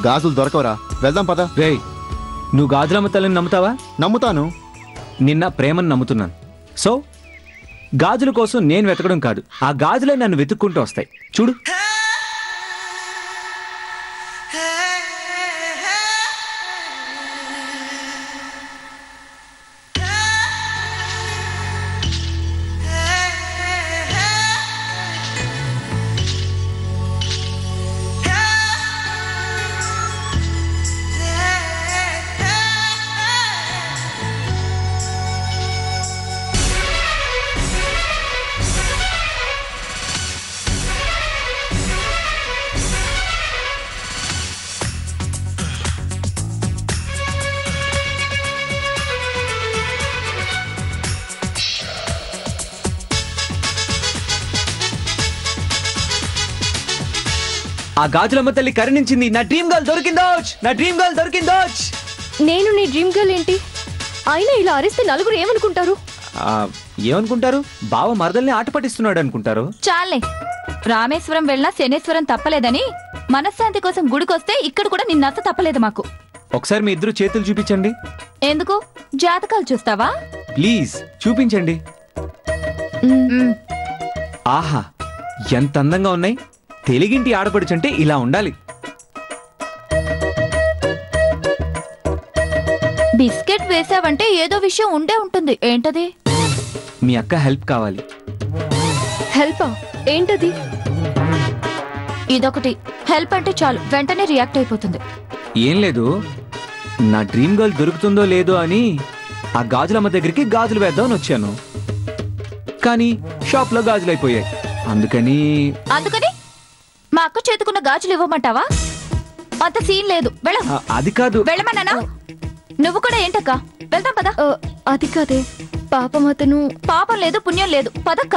గాజులు దొరకవరా, వెళ్దాం పద. రేయ్, నువ్వు గాజులమ్మ తల్లిని నమ్ముతావా? నమ్ముతాను. నిన్న ప్రేమను నమ్ముతున్నాను. సో గాజుల కోసం నేను వెతకడం కాదు, ఆ గాజులే నన్ను వెతుక్కుంటూ వస్తాయి. చూడు. ఆ గాజులమ్మ తల్లి కరుణించింది. నా డ్రీమ్ గర్ల్ దొరికిందో, నా డ్రీమ్ గర్ల్ దొరికిందో. నేను నీ డ్రీమ్ గర్ల్ ఏంటి? అయినా ఇలా అరిస్తే నలుగురు ఏమనుకుంటారు? ఏమనుకుంటారు? బావ మరదల్ని ఆట పట్టిస్తున్నాడు అనుకుంటారు. చాలే, రామేశ్వరం వెళ్ళినా శనేశ్వరం తప్పలేదని మనశ్శాంతి కోసం గుడికొస్తే ఇక్కడ కూడా నిన్నత్త తప్పలేదు మాకు. ఒకసారి మీ ఇద్దరు చేతులు చూపించండి. ఎందుకు? జాతకాలు చూస్తావా? ప్లీజ్ చూపించండి. ఆహా, ఎంత అందంగా ఉన్నాయి. తెలుగింటి ఆడపడుచంటే ఇలా ఉండాలి. బిస్కెట్ వేసావంటే ఏదో విషయం ఉండే ఉంటుంది. ఏంటది? మీ అక్క హెల్ప్ కావాలి. హెల్పా? ఏంటది? ఇదొకటి. హెల్ప్ అంటే చాలు వెంటనే రియాక్ట్ అయిపోతుంది. ఏం లేదు, నా డ్రీమ్ గర్ల్ దొరుకుతుందో లేదో అని ఆ గాజులమ్మ దగ్గరికి గాజులు వేద్దామని వచ్చాను. కానీ షాప్ లో గాజులు అయిపోయాయి. అందుకని మా అక్క చేతుకున్న గాజులు ఇవ్వమంటావా? అంత సీన్ లేదు. అది కాదు. వెళ్ళమన్నానా? నువ్వు కూడా ఏంటక్క? వెళ్తాం పద. అది కాదే, పాపం అతను. పాపం లేదు పుణ్యం లేదు, పదక్క.